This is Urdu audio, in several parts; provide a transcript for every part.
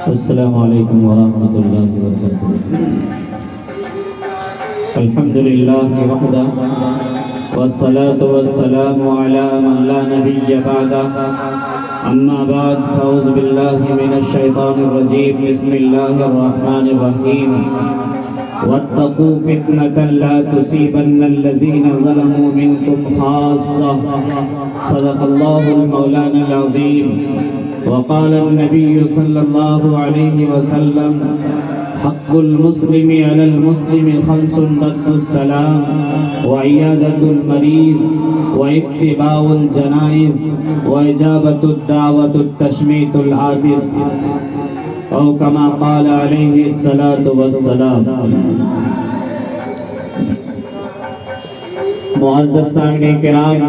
السلام علیکم ورحمۃ اللہ وبرکاتہ۔ الحمد للہ وحدہ والصلاة والسلام علی من لا نبی بعدہ، اما بعد فاعوذ باللہ من الشیطان الرجیم، بسم اللہ الرحمن الرحیم۔ واتقوا فتنة لا تصيبن الذين ظلموا منكم خاصة، صدق اللہ المولانا العظیم۔ وقال النبي صلى الله عليه وسلم حق المسلم على المسلم خمس: رد السلام وعيادة المريض واتباع الجنائز وإجابة الدعوة التشميت العاطس، أو كما قال عليه الصلاة والسلام۔ معزز سامعین کرام،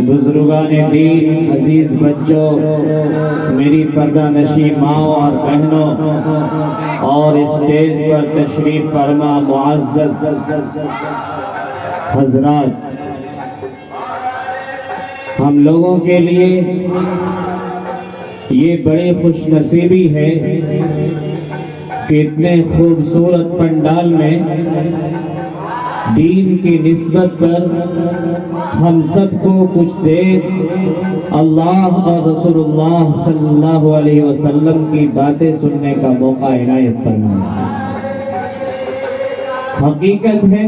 بزرگان دین، عزیز بچوں، میری پردہ نشین ماؤں اور بہنوں، اور اسٹیج پر تشریف فرما معزز حضرات، ہم لوگوں کے لیے یہ بڑی خوش نصیبی ہے کہ اتنے خوبصورت پنڈال میں دین کی نسبت پر ہم سب کو کچھ دیر اللہ اور رسول اللہ صلی اللہ علیہ وسلم کی باتیں سننے کا موقع عنایت فرمائے۔ حقیقت ہے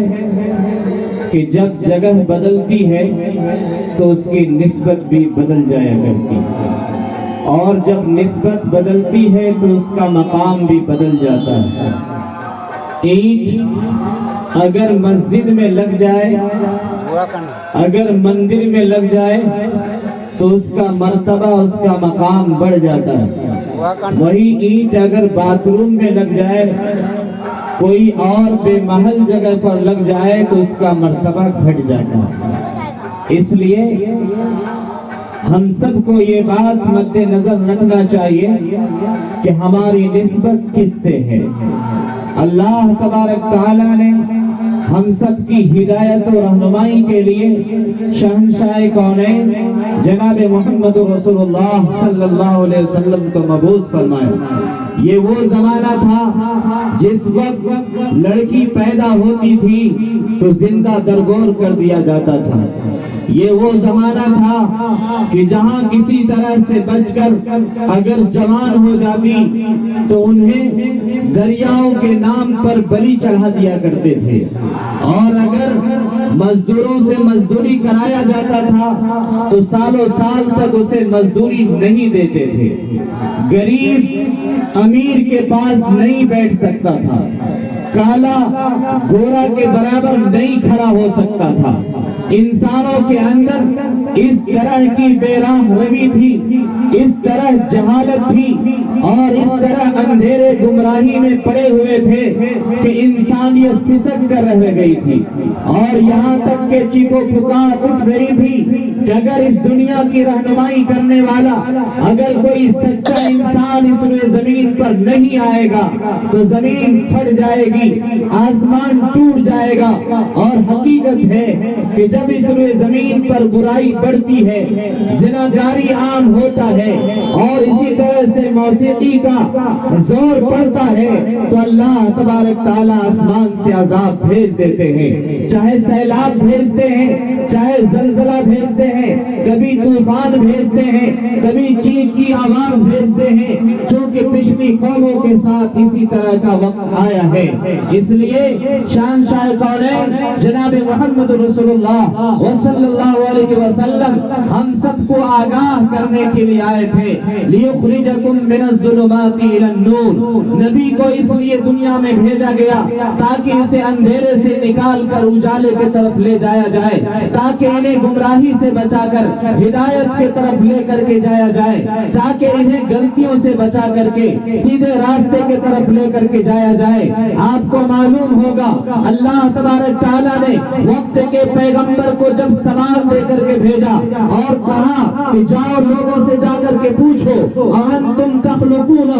کہ جب جگہ بدلتی ہے تو اس کی نسبت بھی بدل جایا کرتی ہے، اور جب نسبت بدلتی ہے تو اس کا مقام بھی بدل جاتا ہے۔ اینٹ اگر مسجد میں لگ جائے، اگر مندر میں لگ جائے تو اس کا مرتبہ، اس کا مقام بڑھ جاتا ہے۔ وہی اینٹ اگر باتھ روم میں لگ جائے، کوئی اور بے محل جگہ پر لگ جائے تو اس کا مرتبہ گھٹ جاتا ہے۔ اس لیے ہم سب کو یہ بات مد نظر رکھنا چاہیے کہ ہماری نسبت کس سے ہے۔ اللہ تبارک تعالیٰ نے ہم سب کی ہدایت و رہنمائی کے لیے شہنشاہ کونین جناب محمد رسول اللہ صلی اللہ علیہ وسلم کو مبعوث فرمایا۔ یہ وہ زمانہ تھا جس وقت لڑکی پیدا ہوتی تھی تو زندہ درگور کر دیا جاتا تھا۔ یہ وہ زمانہ تھا کہ جہاں کسی طرح سے بچ کر اگر جوان ہو جاتی تو انہیں دریاؤں کے نام پر بلی چڑھا دیا کرتے تھے، اور اگر مزدوروں سے مزدوری کرایا جاتا تھا تو سالوں سال تک اسے مزدوری نہیں دیتے تھے۔ غریب امیر کے پاس نہیں بیٹھ سکتا تھا، کالا گورا کے برابر نہیں کھڑا ہو سکتا تھا۔ انسانوں کے اندر اس طرح کی بے راہ روی تھی، اس طرح جہالت تھی، اور اس طرح اندھیرے گمراہی میں پڑے ہوئے تھے کہ انسانیت سسک کر رہ گئی تھی، اور یہاں تک کہ چیخو پکار اٹھ رہی تھی کہ اگر اس دنیا کی رہنمائی کرنے والا، اگر کوئی سچا انسان اس روئے زمین پر نہیں آئے گا تو زمین پھٹ جائے گی، آسمان ٹوٹ جائے گا۔ اور حقیقت ہے کہ جب اس روئے زمین پر برائی بڑھتی ہے، زناگاری عام ہوتا ہے، اور اسی طرح سے موسیقی کا زور پڑتا ہے تو اللہ تبارک تعالیٰ آسمان سے عذاب بھیج دیتے ہیں، چاہے سیلاب بھیجتے ہیں، چاہے زلزلہ بھیجتے ہیں، کبھی طوفان بھیجتے ہیں، کبھی چیخ کی آواز بھیجتے ہیں، چونکہ پچھلی قوموں کے ساتھ اسی طرح کا وقت آیا ہے۔ اس لیے شہنشاہ کونین جناب محمد رسول اللہ صلی اللہ علیہ وسلم ہم سب کو آگاہ کرنے کے لیے آئے تھے، لِيُخْرِجَكُم مِّنَ الظُّلُمَاتِ إِلَى النُّورِ۔ نبی کو اس لیے دنیا میں بھیجا گیا تاکہ اسے اندھیرے سے نکال کر اجالے کی طرف لے جایا جائے، تاکہ انہیں گمراہی سے بچا کر ہدایت کی طرف لے کر کے جایا جائے، تاکہ انہیں غلطیوں سے بچا کر کے سیدھے راستے کی طرف لے کر کے جایا جائے۔ آپ کو معلوم ہوگا اللہ تبارک تعالیٰ نے وقت کے پیغمبر کو جب سوال دے کر کے بھیجا اور کہا کہ جاؤ لوگوں سے جا کر کے پوچھو انتم تخلقونہ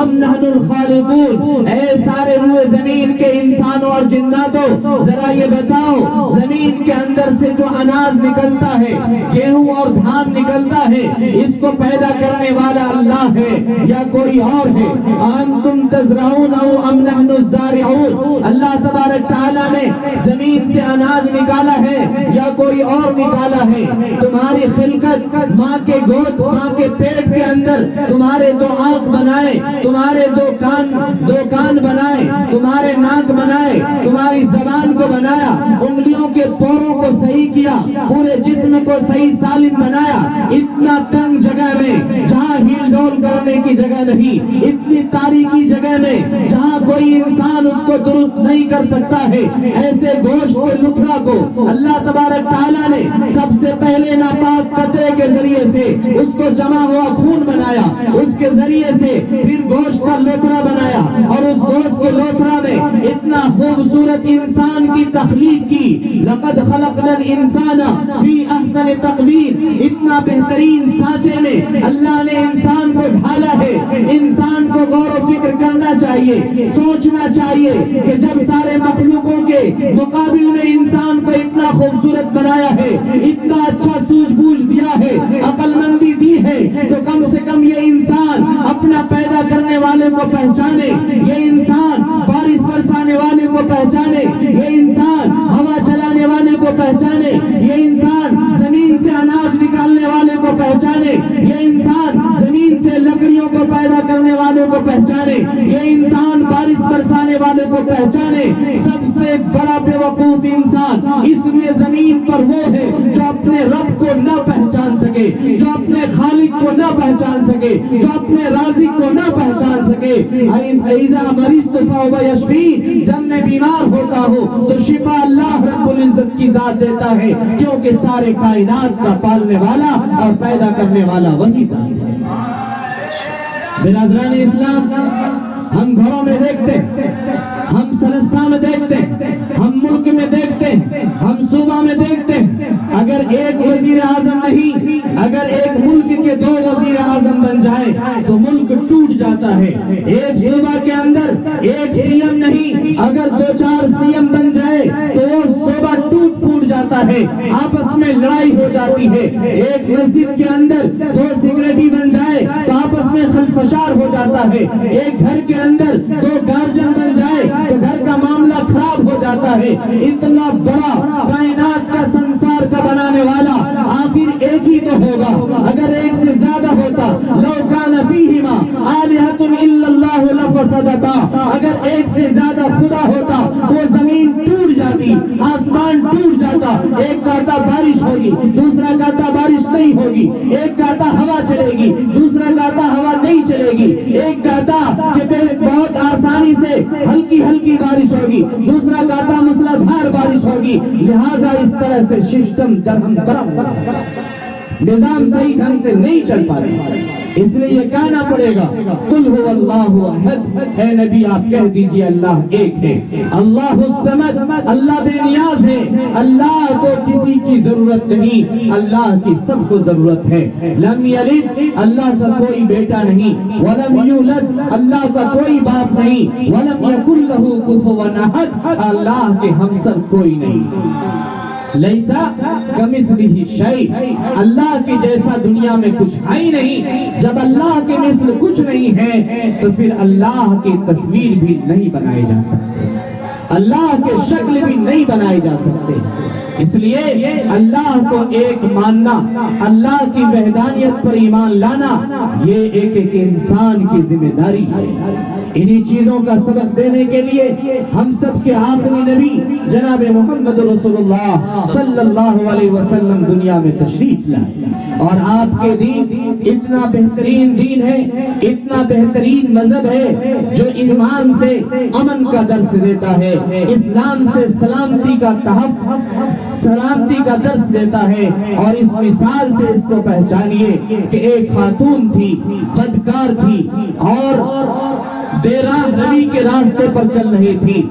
ام نحن الخالقون، اے سارے روئے زمین کے انسانوں اور جناتوں، ذرا یہ بتاؤ زمین کے اندر سے جو اناج نکلتا ہے، گیہوں اور دھان نکلتا ہے، اس کو پیدا کرنے والا اللہ ہے یا کوئی اور ہے؟ انتم تزرعون ام نحن الزارعون، اللہ تبارک تعالیٰ نے زمین سے اناج نکالا ہے یا کوئی اور نکالا ہے؟ تمہاری خلقت ماں کے گود، ماں کے پیٹ کے اندر تمہارے دو آنکھ بنائے، تمہارے دو کان بنائے، تمہارے ناک بنائے، تمہاری زبان کو بنایا، انگلیوں کے پوروں کو صحیح کیا، پورے جسم کو صحیح سالم بنایا، اتنا تنگ جگہ میں جہاں ہل ڈول کرنے کی جگہ نہیں، اتنی تاریکی جگہ میں جہاں کوئی انسان اس کو درست نہیں کر سکتا ہے، ایسے گوشت کے لتھڑا کو اللہ تبارک تعالیٰ نے سب سے پہلے ناپاک قطرے کے ذریعے سے اس کو جمع ہوا خون بنایا، اس کے ذریعے سے پھر گوشت کا لوتھڑا بنایا، اور اس گوشت کے لوتھڑا میں اتنا خوبصورت انسان کی تخلیق کی، لقد خلقنا الانسان فی احسن تقویم، اتنا بہترین سانچے میں اللہ نے انسان کو ڈھالا ہے۔ انسان کو غور و فکر کرنا چاہیے، سوچنا چاہیے کہ جب سارے مخلوقوں کے مقابل میں انسان کو اتنا خوبصورت بنایا ہے، اتنا اچھا سوجھ بوجھ دیا ہے، عقل مندی دی ہے، تو کم سے کم یہ انسان اپنا پیدا کرنے والے کو پہچانے، یہ انسان بارش برسانے والے کو پہچانے، یہ انسان ہوا چلانے والے کو پہچانے، یہ انسان زمین سے اناج نکالنے والے کو پہچانے، یہ انسان زمین سے لکڑیوں کو پیدا کرنے والے کو پہچانے، یہ انسان بارش برسانے والے کو پہچانے۔ سب سے بڑا بے وقوف انسان اس لیے زمین پر وہ ہے جو اپنے رب کو نہ پہچان سکے، جو اپنے خالق کو نہ پہچان سکے، جو اپنے رازق کو نہ پہچان سکے۔ اِذَا مَرِضْتُ فَهُوَ يَشْفِينِ، جب میں بیمار ہوتا ہوں تو شفا اللہ رب العزت کی ذات دیتا ہے، کیونکہ سارے کائنات کا پالنے والا اور پیدا کرنے والا وہی ذات ہے۔ برادران اسلام، ہم گھروں میں دیکھتے ہیں، ہم سلسٹا میں دیکھتے ہیں، ہم ملک میں دیکھتے ہیں، ہم صوبہ میں دیکھتے ہیں، اگر ایک وزیر اعظم نہیں، اگر ایک ملک کے دو وزیر اعظم بن جائے تو ملک ٹوٹ جاتا ہے۔ ایک صوبہ کے اندر ایک سی ایم نہیں، اگر دو چار سی ایم بن جائے تو وہ صوبہ ٹوٹ پھوٹ جاتا ہے، آپس میں لڑائی ہو جاتی ہے۔ ایک مسجد کے اندر دو سیکرٹری بن جائے تو آپس میں خلفشار ہو جاتا ہے۔ ایک گھر کے اندر دو گارجن بن جائے تو گھر کا معاملہ خراب ہو جاتا ہے۔ اتنا بڑا کائنات کا سنسار کا بنانے والا آخر ایک ہی تو ہوگا۔ اگر ایک سے زیادہ ہوتا، لو کان فیہما آلہۃ الا اللہ لفسدتا، اگر ایک سے زیادہ خدا ہوتا وہ زمین ٹوٹ جاتی، آسمان ٹوٹ جاتا۔ ایک کہتا بارش ہوگی، دوسرا کہتا بارش نہیں ہوگی، ایک کہتا ہوا چلے گی، دوسرا کہتا ہوا نہیں چلے گی، ایک کہتا کہ بہت آسانی سے ہلکی ہلکی بارش ہوگی، دوسرا کہتا موسلادھار بارش ہوگی۔ لہٰذا اس طرح سے سسٹم درہم برہم، نظام صحیح ڈھنگ سے نہیں چل پاتا، اس لیے یہ کہنا پڑے گا قل هو اللہ احد، اے نبی آپ کہہ دیجئے اللہ ایک ہے، اللہ الصمد، اللہ بے نیاز ہے، اللہ کو کسی کی ضرورت نہیں، اللہ کی سب کو ضرورت ہے۔ لم یلد، اللہ کا کوئی بیٹا نہیں، ولم یولد، اللہ کا کوئی باپ نہیں، ولم یکن لہ کفوا احد، اللہ کے ہمسر کوئی نہیں۔ لیسا کمثلہ شیء، اللہ کے جیسا دنیا میں کچھ ہے ہی نہیں۔ جب اللہ کے مثل کچھ نہیں ہے تو پھر اللہ کی تصویر بھی نہیں بنائے جا سکتے، اللہ کے شکل بھی نہیں بنائے جا سکتے۔ اس لیے اللہ کو ایک ماننا، اللہ کی وحدانیت پر ایمان لانا، یہ ایک ایک انسان کی ذمہ داری ہے۔ انہی چیزوں کا سبق دینے کے لیے ہم سب کے آخری نبی جناب محمد رسول اللہ صلی اللہ علیہ وسلم دنیا میں تشریف لائے، اور آپ کے دین اتنا بہترین دین ہے، اتنا بہترین مذہب ہے جو ایمان سے امن کا درس دیتا ہے، اسلام سے سلامتی کا تحفظ سلامتی کا درس دیتا ہے، اور اس مثال سے اس کو پہچانیے کہ ایک خاتون تھی، بدکار تھی اور بے راہ نبی کے راستے پر چل رہی تھی،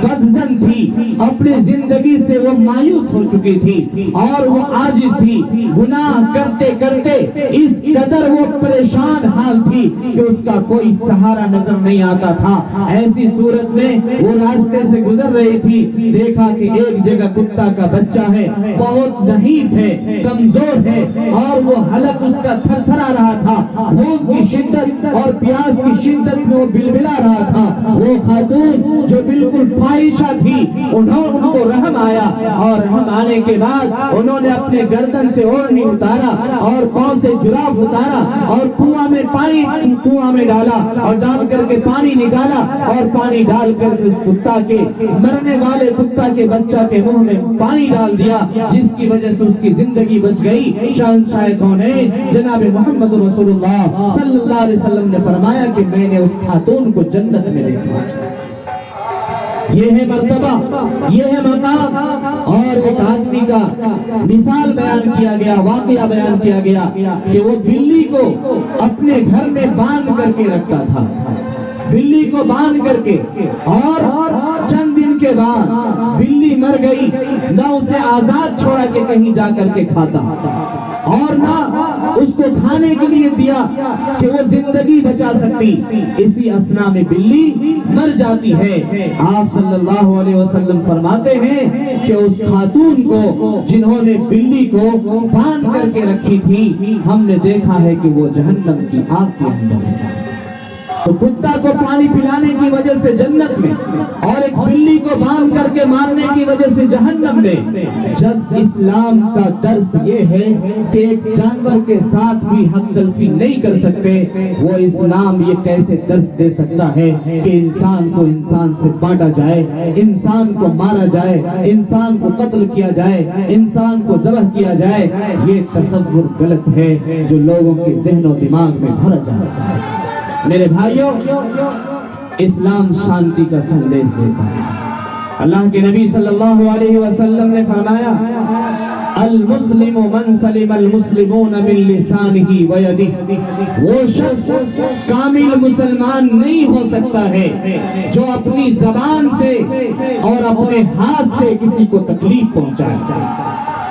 بدزن تھی، اپنے زندگی سے وہ مایوس ہو چکی تھی اور وہ عاجز تھی، گناہ کرتے کرتے اس قدر وہ پریشان حال تھی کہ اس کا کوئی سہارا نظر نہیں آتا تھا۔ ایسی صورت میں وہ راستے سے گزر رہی تھی، دیکھا کہ ایک جگہ کتا کا بچہ ہے، بہت نحیف ہے، کمزور ہے، اور وہ حلق اس کا تھر تھرا رہا تھا، بھوک کی شدت اور پیاس کی شدت میں وہ بلبلا رہا تھا۔ وہ خاتون جو بالکل فاحشہ تھی، ان کو رحم آیا، اور رحم آنے کے بعد انہوں نے اپنے گردن سے اوڑھنی اتارا اور پاؤں سے جراف اتارا اور کنواں میں ڈالا، اور ڈال کر کے پانی نکالا، اور پانی ڈال کر کے اس کتا کے مرنے والے کتا کے بچہ کے منہ میں پانی ڈال دیا، جس کی وجہ سے اس کی زندگی بچ گئی۔ شہنشاہ کونین جناب محمد رسول اللہ صلی اللہ علیہ وسلم نے فرمایا کہ میں نے اس خاتون کو جنت میں دیکھا۔ یہ ہے مرتبہ، یہ ہے مقام۔ اور ایک آدمی کا مثال بیان کیا گیا، واقعہ بیان کیا گیا کہ وہ بلی کو اپنے گھر میں باندھ کر کے رکھتا تھا، بلی کو باندھ کر کے، اور چند دن کے بعد بلی مر گئی، نہ اسے آزاد چھوڑا کہ کہیں جا کر کے کھاتا، اور نہ اس کو کھانے کے لیے دیا کہ وہ زندگی بچا سکتی۔ اسی اسنا میں بلی مر جاتی ہے۔ آپ صلی اللہ علیہ وسلم فرماتے ہیں کہ اس خاتون کو جنہوں نے بلی کو باندھ کر کے رکھی تھی، ہم نے دیکھا ہے کہ وہ جہنم کی آگ کے اندر ہے۔ تو کتا کو پانی پلانے کی وجہ سے جنت میں، اور ایک بلی کو باندھ کر کے مارنے کی وجہ سے جہنم میں۔ جب اسلام کا درس یہ ہے کہ ایک جانور کے ساتھ بھی حق تلفی نہیں کر سکتے، وہ اسلام یہ کیسے درس دے سکتا ہے کہ انسان کو انسان سے بانٹا جائے، انسان کو مارا جائے، انسان کو قتل کیا جائے، انسان کو ذبح کیا جائے۔ یہ تصور غلط ہے جو لوگوں کے ذہن و دماغ میں بھرا جاتا ہے۔ میرے بھائیوں، اسلام شانتی کا سندیش دیتا ہے۔ اللہ کے نبی صلی اللہ علیہ وسلم نے فرمایا، المسلم من سلم المسلمون من لسانہ ویدہ۔ وہ شخص کامل مسلمان نہیں ہو سکتا ہے جو اپنی زبان سے اور اپنے ہاتھ سے کسی کو تکلیف پہنچائے۔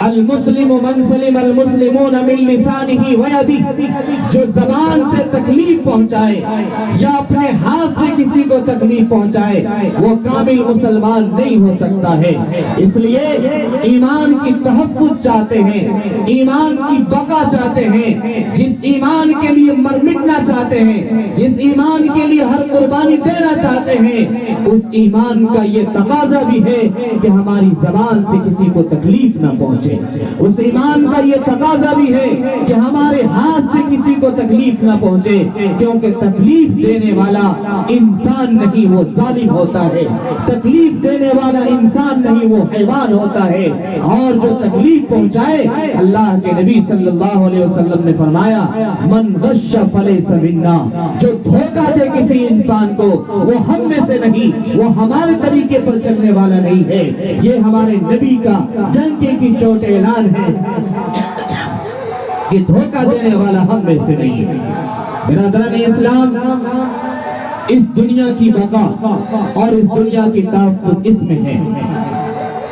المسلم من سلم المسلمون من لسانہ ویدہ، جو زبان سے تکلیف پہنچائے یا اپنے ہاتھ سے کسی کو تکلیف پہنچائے، وہ کامل مسلمان نہیں ہو سکتا ہے۔ اس لیے ایمان کی تحفظ چاہتے ہیں، ایمان کی بقا چاہتے ہیں، جس ایمان کے لیے مر مٹنا چاہتے ہیں، جس ایمان کے لیے ہر قربانی دینا چاہتے ہیں، اس ایمان کا یہ تقاضا بھی ہے کہ ہماری زبان سے کسی کو تکلیف نہ پہنچے۔ اس ایمان کا یہ تقاضا بھی ہے کہ ہمارے ہاتھ سے کسی کو تکلیف نہ پہنچے، کیونکہ تکلیف دینے والا انسان نہیں، وہ ظالم ہوتا ہے۔ تکلیف دینے والا انسان نہیں، وہ حیوان ہوتا ہے۔ اور جو تکلیف پہنچائے، اللہ کے نبی صلی اللہ علیہ وسلم نے فرمایا، من غش فلیس منا، جو دھوکہ دے کسی انسان کو، وہ ہم میں سے نہیں، وہ ہمارے طریقے پر چلنے والا نہیں ہے۔ یہ ہمارے نبی کا ڈنکے کی چوٹ اعلان ہے کہ دھوکہ دینے والا ہم میں سے نہیں ہے۔ برادران اسلام، اس دنیا کی بقا اور اس دنیا کی تحفظ اس میں ہے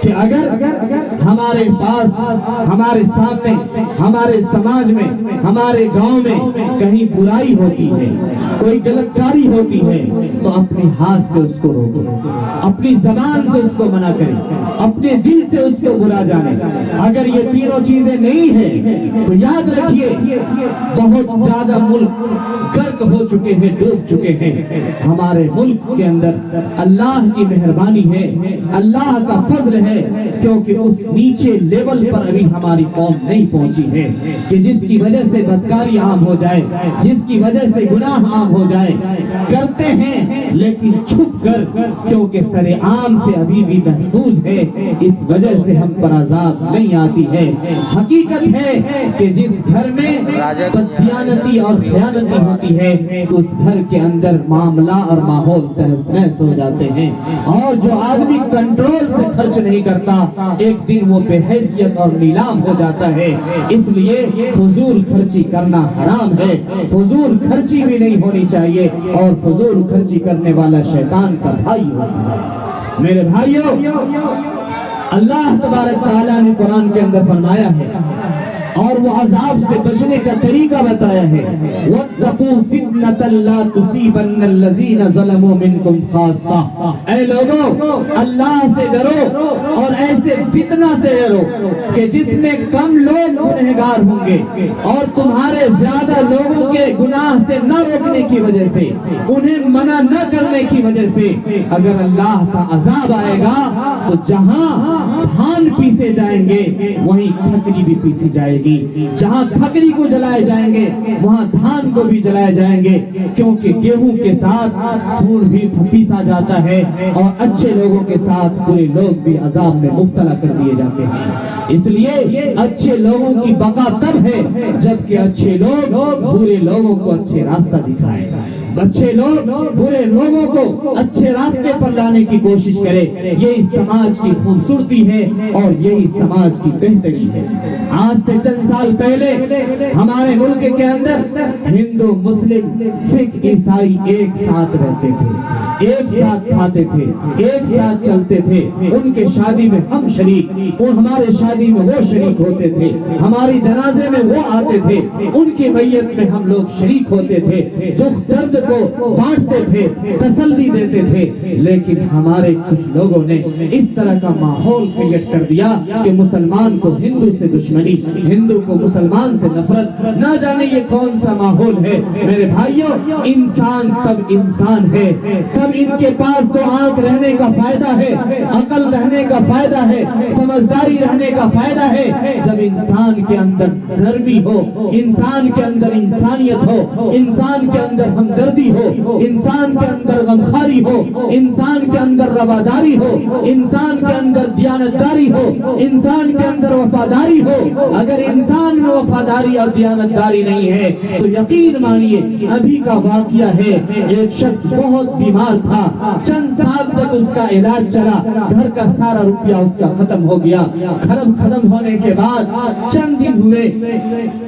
کہ اگر ہمارے پاس، ہمارے سامنے، ہمارے سماج میں، ہمارے گاؤں میں کہیں برائی ہوتی ہے، کوئی غلط کاری ہوتی ہے، تو اپنے ہاتھ سے اس کو روکو، اپنی زبان سے اس کو منع کریں، اپنے دل سے اس کو برا جانے۔ اگر یہ تینوں چیزیں نہیں ہیں تو یاد رکھیے بہت زیادہ ملک غرق ہو چکے ہیں، ڈوب چکے ہیں۔ ہمارے ملک کے اندر اللہ کی مہربانی ہے، اللہ کا فضل ہے، کیونکہ اس نیچے لیول پر ابھی ہماری قوم نہیں پہنچی ہے کہ جس کی وجہ سے بدکاری عام ہو جائے، جس کی وجہ سے گناہ عام ہو جائے، کرتے ہیں لیکن چھپ کر، کیونکہ سر عام سے ابھی بھی محفوظ ہے، اس وجہ سے ہم پر عذاب نہیں آتی ہے۔ حقیقت ہے کہ جس گھر میں بددیانتی اور خیانتی ہوتی ہے تو اس گھر کے اندر معاملہ اور ماحول تہس نہس ہو جاتے ہیں، اور جو آدمی کنٹرول سے خرچ نہیں کرتا ایک دن وہ بے حیثیت اور نیلام ہو جاتا ہے۔ اس لیے فضول خرچی کرنا حرام ہے، فضول خرچی بھی نہیں ہونی چاہیے، اور فضول خرچی کرنے والا شیطان کا بھائی ہوتا ہے۔ میرے بھائیوں، اللہ تبارک تعالیٰ نے قرآن کے اندر فرمایا ہے اور وہ عذاب سے بچنے کا طریقہ بتایا ہے، وَاتَّقُوا فِتْنَةً لَا تُصِيبَنَّ الَّذِينَ ظَلَمُوا مِنْكُمْ خَاصَّةً۔ اے لوگو، اللہ سے ڈرو اور ایسے فتنہ سے ڈرو کہ جس میں کم لوگ گنہگار ہوں گے، اور تمہارے زیادہ لوگوں کے گناہ سے نہ روکنے کی وجہ سے، انہیں منع نہ کرنے کی وجہ سے اگر اللہ کا عذاب آئے گا تو جہاں دھان پیسے جائیں گے وہیں کھکری بھی پیسی جائے گی، جہاں کھکری کو جلائے جائیں گے وہاں دھان کو بھی جلائے جائیں گے، کیونکہ گیہوں کے ساتھ سوڑ بھی پیسا جاتا ہے، اور اچھے لوگوں کے ساتھ برے لوگ بھی عذاب میں مبتلا کر دیے جاتے ہیں۔ اس لیے اچھے لوگوں کی بقا تب ہے جبکہ اچھے لوگ برے لوگوں کو اچھے راستہ دکھائیں، اچھے لوگ برے لوگوں کو اچھے راستے پر لانے کی کوشش کرے۔ یہی سماج کی خوبصورتی ہے اور یہی سماج کی بہتری ہے۔ آج سے چند سال پہلے ہمارے ملک کے اندر ہندو، مسلم، سکھ، عیسائی ایک ساتھ رہتے تھے، ایک ساتھ کھاتے تھے، ایک ساتھ چلتے تھے، ان کے شادی میں ہم شریک، اور ہمارے شادی میں وہ شریک ہوتے تھے، ہماری جنازے میں وہ آتے تھے، ان کی میت میں ہم لوگ شریک ہوتے تھے، دکھ درد کو بانٹتے تھے، تسلی دیتے تھے۔ لیکن ہمارے کچھ لوگوں نے اس طرح کا ماحول کریٹ کر دیا کہ مسلمان کو ہندو سے دشمنی، ہندو کو مسلمان سے نفرت، نہ جانے یہ کون سا ماحول ہے۔ میرے بھائیوں، انسان تب انسان ہے، تب ان کے پاس تو آنکھ رہنے کا فائدہ ہے، عقل رہنے کا فائدہ ہے، سمجھداری رہنے کا فائدہ ہے، جب انسان کے اندر نرمی ہو، انسان کے اندر انسانیت ہو، انسان کے اندر ہمدردی ہو، انسان کے اندر غمخواری ہو، انسان کے اندر رواداری ہو، انسان کے اندر دیانتداری ہو، انسان کے اندر وفاداری ہو۔ اگر انسان میں وفاداری اور دیانتداری نہیں ہے تو یقین مانیے، ابھی کا واقعہ ہے، ایک شخص بہت بیمار تھا، چند سال تک اس کا علاج چلا، گھر کا سارا روپیہ اس کا ختم ہو گیا، ختم ہونے کے بعد چند دن ہوئے،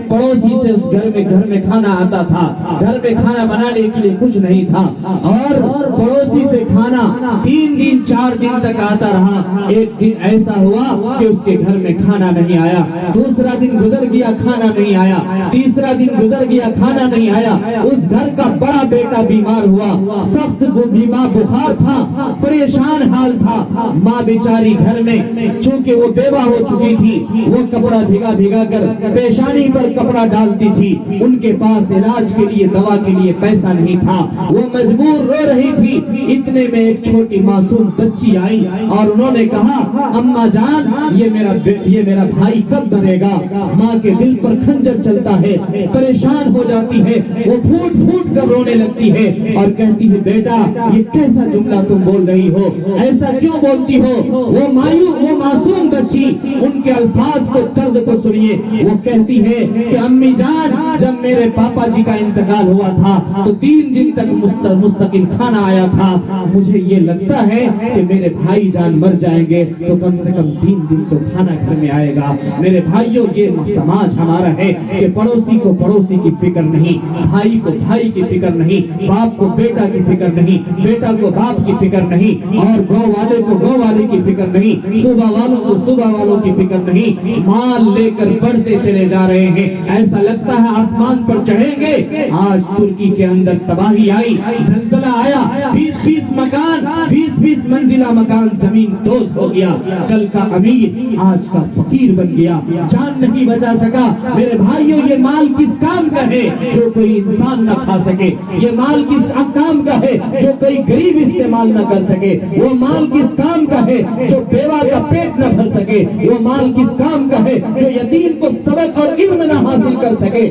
پڑوسی سے اس گھر میں کھانا آتا تھا، گھر میں کھانا بنانے کے لیے کچھ نہیں تھا، اور پڑوسی سے کھانا 3 دن 4 دن تک آتا رہا۔ ایک دن ایسا ہوا کہ اس کے گھر میں کھانا نہیں آیا، دوسرا دن گزر گیا کھانا نہیں آیا، تیسرا دن گزر گیا کھانا نہیں آیا۔ اس گھر کا بڑا بیٹا بیمار ہوا، سخت بیمار بخار تھا، پریشان حال تھا، ماں بیچاری گھر میں چونکہ وہ بیوہ ہو چکی تھی، وہ کپڑا بھیگا بھیگا کر پیشانی پر کپڑا ڈالتی تھی، ان کے پاس علاج کے لیے دوا کے لیے پیسہ نہیں تھا، وہ مجبور رو رہی تھی۔ اتنے میں ایک چھوٹی معصوم بچی آئی اور انہوں نے کہا، اماں جان یہ میرا بھائی کب بنے گا؟ ماں کے دل پر خنجر چلتا ہے، پریشان ہو جاتی ہے، وہ پھوٹ پھوٹ کر رونے لگتی ہے اور کہتی ہے، بیٹا یہ کیسا جملہ تم بول رہی ہو، ایسا کیوں بولتی ہو؟ وہ معصوم بچی ان کے الفاظ کو، درد کو سنیے، وہ کہتی ہے کہ امی جان جب میرے پاپا جی کا انتقال ہوا تھا تو 3 دن تک مستقل کھانا آیا تھا، مجھے یہ لگتا ہے کہ میرے بھائی جان مر جائیں گے تو کم سے کم 3 دن تو کھانا گھر میں آئے گا۔ میرے بھائیوں، یہ سماج ہمارا ہے کہ پڑوسی کو پڑوسی کی فکر نہیں، بھائی کو بھائی کی فکر نہیں، باپ کو بیٹا کی فکر نہیں، بیٹا کو باپ کی فکر نہیں، اور گاؤں والے کو گاؤں والے کی فکر نہیں، صوبہ والوں کو صوبہ والوں کی فکر نہیں، مال لے کر بڑھتے چلے جا رہے ہیں، ایسا لگتا ہے آسمان پر چڑھیں گے۔ آج ترکی کے اندر تباہی آئی، زلزلہ آیا، 20 منزلہ مکان زمین دوز ہو گیا، کل کا امیر آج کا فقیر بن گیا، جان نہیں بچا سکا۔ میرے بھائیوں، یہ مال کس کام کا ہے جو کوئی انسان نہ کھا سکے؟ یہ مال کس کام کا ہے جو کوئی غریب استعمال نہ کر سکے؟ وہ مال کس کام کا ہے جو بیوہ کا پیٹ نہ بھر سکے؟ وہ مال کس کام کا ہے جو یتیم کو سبق اور علم نہ حاصل کر سکے؟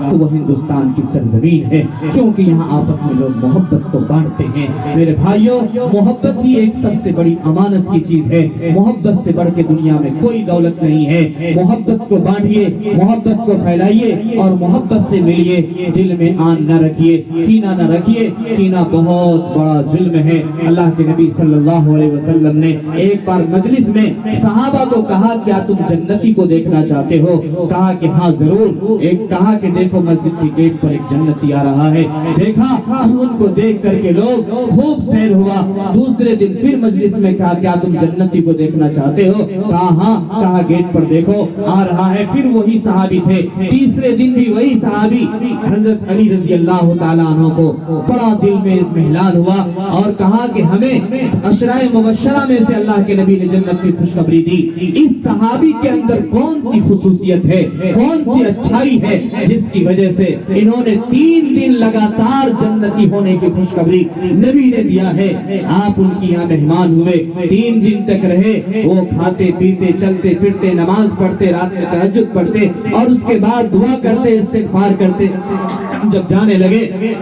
تو وہ ہندوستان کی سرزمین ہے، کیونکہ یہاں آپس میں لوگ محبت کو بانٹتے ہیں۔ میرے بھائیوں، محبت ہی ایک سب سے بڑی امانت کی چیز ہے، محبت سے بڑھ کے دنیا میں کوئی دولت نہیں ہے۔ محبت کو بانٹیے، محبت کو پھیلائیے اور محبت سے ملیے، دل میں آن نہ رکھیے، کینہ نہ رکھیے، کینہ بہت بڑا ظلم ہے۔ اللہ کے نبی صلی اللہ علیہ وسلم نے ایک بار مجلس میں صحابہ کو کہا کیا تم جنتی کو دیکھنا چاہتے ہو؟ کہا کہ ہاں ضرور۔ ایک کہا کہ دیکھو مسجد کی گیٹ پر ایک جنتی آ رہا ہے، دیکھا ان کو دیکھ کر کے لوگ خوب سیر ہوا۔ دوسرے دن پھر مجلس میں کہا کیا تم جنتی کو دیکھنا چاہتے ہو؟ کہا ہاں۔ کہا گیٹ پر دیکھو آ رہا ہے، پھر وہی صحابی تھے۔ تیسرے دن بھی وہی صحابی حضرت علی رضی اللہ تعالیٰ عنہ کو بڑا دل میں اطمینان ہوا اور کہا کہ ہمیں عشرائے مبشرہ میں سے اللہ کے نبی نے جنت کی خوشخبری دی۔ اس صحابی کے اندر کون سی خصوصیت ہے، کون سی اچھائی ہے جس کی وجہ سے انہوں نے 3 دن لگاتار جنتی ہونے کی خوشخبری نبی نے دیا ہے۔ آپ ان کی یہاں مہمان ہوئے، 3 دن تک رہے، وہ کھاتے پیتے چلتے پھرتے نماز پڑھتے، رات میں تہجد پڑھتے اور اس کے بعد دعا کرتے، استغفار کرتے۔ جب جانے لگے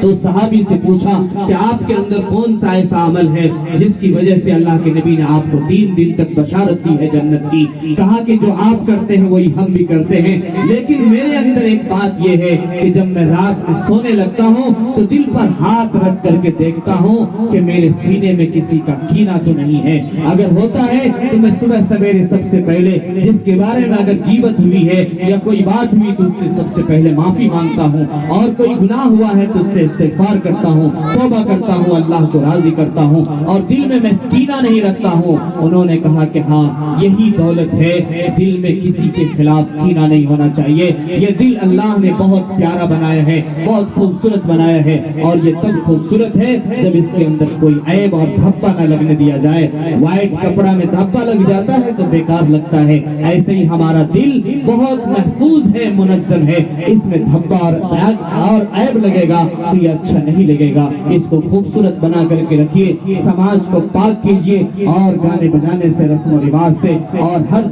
تو صحابی سے پوچھا کہ آپ کے اندر کون سا ایسا عمل ہے جس کی وجہ سے اللہ کے نبی نے آپ کو 3 دن تک بشارت دی ہے جنت کی؟ کہا کہ جو آپ کرتے ہیں وہی ہم بھی کرتے ہیں، لیکن میرے اندر ایک بات یہ ہے کہ جب میں رات میں سونے لگتا ہوں تو دل پر ہاتھ رکھ کر کے دیکھتا ہوں کہ میرے سینے میں کسی کا کینہ تو نہیں ہے، اگر ہوتا ہے تو میں صبح سویرے سب سے پہلے جس کے بارے میں اگر غیبت ہوئی ہے یا کوئی بات ہوئی تو اس سے سب سے پہلے معافی مانگتا ہوں، اور کوئی گناہ ہوا ہے تو اس سے استغفار کرتا ہوں، توبہ کرتا ہوں، اللہ کو راضی کرتا ہوں اور دل میں کینہ نہیں رکھتا ہوں۔ انہوں نے کہا کہ ہاں یہی دولت ہے، دل میں کسی کے خلاف کینہ نہیں ہونا چاہیے۔ یہ دل اللہ نے بہت پیارا بنایا ہے، بہت خوبصورت بنایا ہے، اور یہ تب خوبصورت ہے جب اس کے اندر کوئی عیب اور دھبا نہ لگنے دیا جائے۔ وائٹ کپڑا میں دھبا لگ جاتا ہے تو بیکار لگتا ہے، ایسے ہی ہمارا دل بہت محفوظ ہے، منظم ہے، اس میں دھبا اور عیب لگے گا تو یہ اچھا نہیں لگے گا۔ اس کو خوبصورت بنا کر کے رکھیے، سماج کو پاک کیجئے اور گانے بجانے سے، رسم و رواج سے اور ہر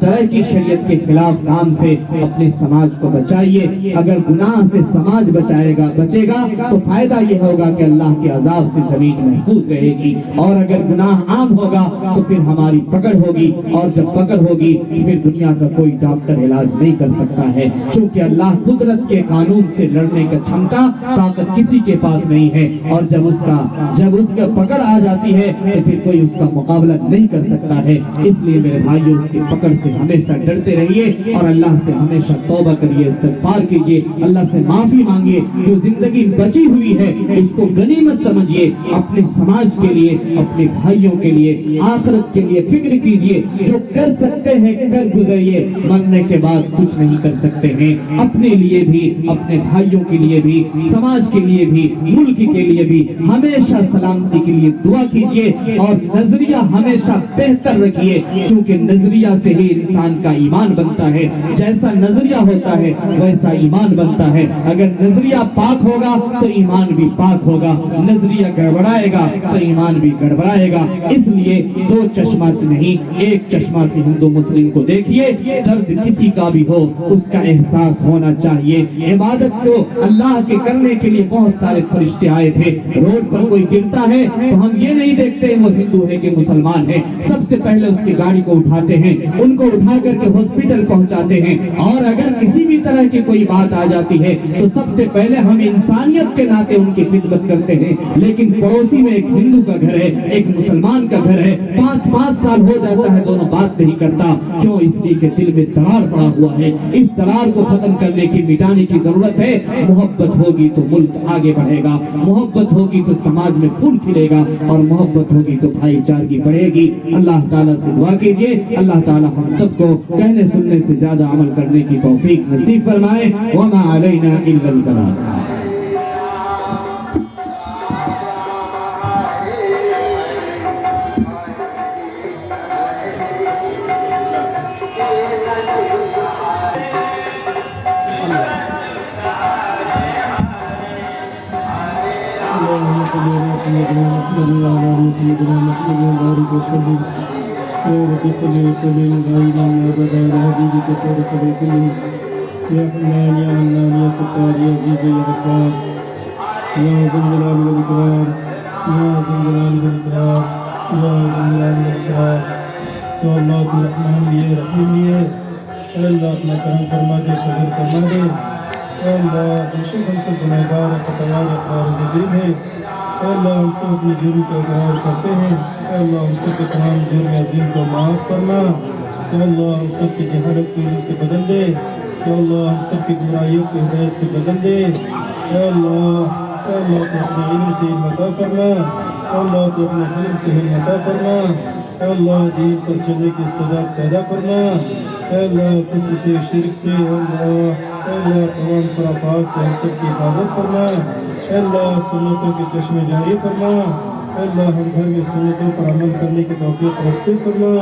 طرح کی شریعت کے خلاف کام سے اپنے سماج کو بچائیے۔ اگر گناہ سے سماج بچے گا تو فائدہ یہ ہوگا کہ اللہ کے عذاب سے زمین محفوظ رہے گی، اور اگر گناہ عام ہوگا تو پھر ہماری پکڑ ہوگی، اور جب پکڑ ہوگی پھر دنیا کا کوئی ڈاکٹر علاج نہیں کر سکتا ہے، چونکہ اللہ قدرت کے قانون سے لڑنے کا چھمتا طاقت کسی کے پاس نہیں ہے، اور جب اس کا پکڑ آ جاتی ہے تو پھر کوئی اس کا مقابلہ نہیں کر سکتا ہے۔ اس لیے میرے بھائیوں، اس کی پکڑ سے ہمیشہ ڈرتے رہیے اور اللہ سے ہمیشہ توبہ کریے، استغفار کیجئے، اللہ سے معافی مانگیے۔ جو زندگی بچی ہوئی ہے اس کو غنیمت سمجھیے، اپنے سماج کے لیے، اپنے بھائیوں کے لیے، آخرت کے لیے فکر کیجئے۔ جو کر سکتے ہیں کر گزریے، مرنے کے بعد کچھ نہیں کر سکتے ہیں۔ اپنے لیے بھی، اپنے بھائیوں کے لیے بھی، سماج کے لیے بھی، ملک کے لیے بھی ہمیشہ سلامتی کے لیے دعا کیجئے، اور نظریہ ہمیشہ بہتر رکھیے، چونکہ نظریہ سے ہی انسان کا ایمان بنتا ہے۔ جیسا نظریہ ہوتا ہے ویسا ایمان بنتا ہے۔ اگر نظریہ پاک ہوگا تو ایمان بھی پاک ہوگا، نظریہ گڑبڑائے گا تو ایمان بھی گڑبڑائے گا۔ اس لیے 2 چشمہ سے نہیں، 1 چشمہ سے ہندو مسلم کو دیکھیے، درد کسی کا بھی ہو اس کا احساس ہونا چاہیے۔ عبادت کو اللہ کے کرنے کے لیے بہت سارے فرشتے آئے تھے، روڈ پر کوئی گرتا ہے تو ہم یہ نہیں دیکھتے وہ ہندو ہے کہ مسلمان ہے، سب سے پہلے اس کی گاڑی کو اٹھاتے ہیں، ان کو اٹھا کر کے ہاسپٹل پہنچاتے ہیں، اور اگر کسی بھی طرح کی کوئی بات آ جاتی ہے تو سب سے پہلے ہم انسانیت کے ناطے ان کی خدمت کرتے ہیں۔ لیکن پڑوسی میں ایک ہندو کا گھر ہے، ایک مسلمان کا گھر ہے، 5 سال ہو جاتا ہے دونوں بات نہیں کرتا، کیوں؟ اس لیے کہ دل میں درار پڑا ہوا ہے۔ اس درار کو ختم کرنے کی، مٹانے کی ضرورت ہے۔ محبت ہوگی تو ملک آگے بڑھے گا، محبت ہوگی تو سماج میں پھول کھلے گا، اور محبت ہوگی تو بھائی چارگی بڑھے گی۔ اللہ تعالیٰ سے دعا کیجئے، اللہ تعالیٰ ہم سب کو کہنے سننے سے زیادہ عمل کرنے کی توفیق نصیب فرمائے۔ وما علینا الا البلاغ۔ يا حنان يا منان يا ستار يا عزيز يا غفار يا ذا الجلال والإكرام يا ذا الجلال والإكرام يا ذا الجلال والإكرام یا اللہ تو رحمان بھی ہے رحیم بھی ہے اے اللہ اپنا کرم فرما دے قدر فرما دے اے اللہ بے شک ہم سب گنہگار خطاوار خارج دین ہے اے اللہ ہم سب اپنے جرم کا اقرار کرتے ہیں اے اللہ ہم سب کے تمام جرم عظیم کو معاف فرما اے اللہ ہم سب کی جہالت کو علم سے بدل دے اے اللہ ہم سب کی گمراہیوں کو ہدایت سے بدل دے اے اللہ تو اپنے علم سے علم عطا فرما اے اللہ تو اپنے علم سے علم عطا فرما اے اللہ دین پر چلنے کی استعداد پیدا فرما اے اللہ کفر سے شرک سے اے اللہ تمام خرافات سے ہم سب کی حفاظت فرما اے اللہ سنتوں کے چشمے جاری فرما اے اللہ ہر گھر میں سنتوں پر عمل کرنے کی توفیق نصیب فرما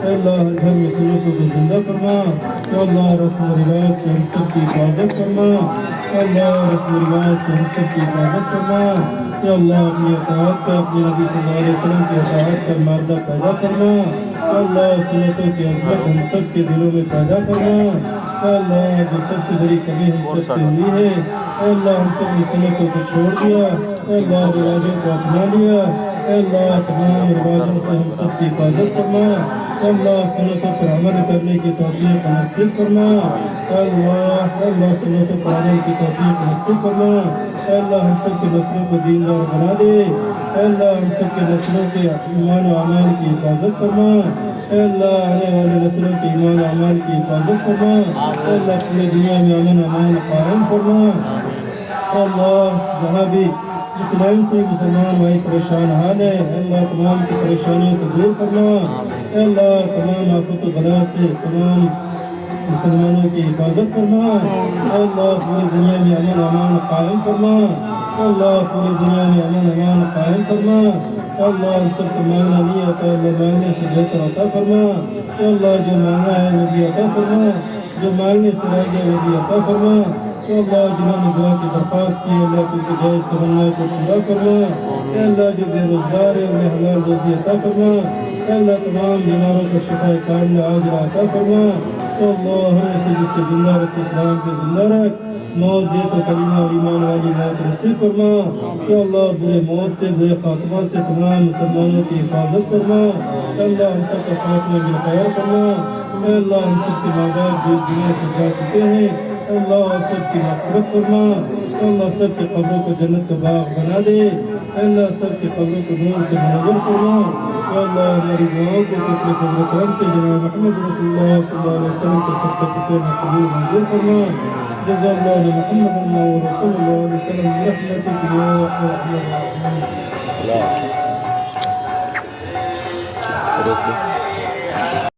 اے اللہ ہر گھر میں سنتوں کو زندہ فرما اے اللہ رسم و رواج سے ہم سب کی حفاظت فرما اے اللہ رسم و رواج سے ہم سب کی حفاظت فرما یا اللہ اپنی اطاعت کا اپنے نبی صلی اللہ علیہ وسلم کی اطاعت کا مادہ پیدا کرنا یا اللہ سنتوں کی عظمت ہم سب کے دلوں میں پیدا کرنا یا اللہ جو سب سے بڑی کمی ہم سب سے ہوئی ہے اے اللہ ہم سب نے سنتوں کو چھوڑ دیا اے اللہ رواجوں کو اپنا لیا اے اللہ تمام رواجوں سے ہم سب کی حفاظت فرما اے اللہ سنتوں پر عمل کرنے کی توفیق نصیب فرما اے اللہ سنتوں پر عمل کی توفیق نصیب فرما اے اللہ ہم سب کے نسلوں کو دیندار بنا دے اے اللہ ہم سب کے نسلوں کے ایمان و اعمال کی حفاظت فرما اے اللہ آنے والے نسلوں کے ایمان و اعمال کی حفاظت فرما اے اللہ پوری دنیا میں امن و امان قائم فرما اے اللہ جہاں بھی جس لائن سے مسلمان بھائی پریشان حال ہے اے اللہ تمام کی پریشانیوں کو دور فرما اے اللہ تمام آفت و بلا سے تمام مسلمانوں کی حفاظت فرما اے اللہ پوری دنیا میں امن و امان قائم فرما اے اللہ پوری دنیا میں امن و امان قائم فرما اے اللہ ہم سب کو مانگنا نہیں آتا اللہ مانگنے سے بہتر عطا فرما اے اللہ جو مانگا ہے وہ بھی عطا فرما جو مانگنے سے رہ گیا وہ بھی عطا فرما اے اللہ جنہوں نے دعا کی درخواست کی اللہ کو جائز تمنا کو پورا فرما اے اللہ جو بے روزگار ہے انہیں حلال روزی عطا فرما اے اللہ تمام بیماروں کو شفا کاملہ عاجلہ عطا فرما اے اللہ ہم سے جس کے زندہ رکھ اسلام کے زندہ رکھ موت دے تو کلمہ اور ایمان والی موت نصیب فرما اے اللہ برے موت سے برے خاتمہ سے تمام مسلمانوں کی حفاظت فرما اے اللہ ہم سب کا خاتمہ بالخیر فرما اے اللہ ہم سب کے ماں باپ جو دنیا سے جا چکے ہیں اے اللہ سب کی مغفرت فرما اے اللہ سب کے قبروں کو جنت کا باغ بنا دے اے اللہ سب کے قبروں کو نور سے منور فرما اے اللہ ہماری دعاؤں کو اپنے فضل و کرم سے جناب محمد رسول اللہ صلی اللہ علیہ وسلم کے سب کے قبول منظور فرما جزا اللہ محمد رسول اللہ علیہ وسلم برحمتک یا ارحم الراحمین.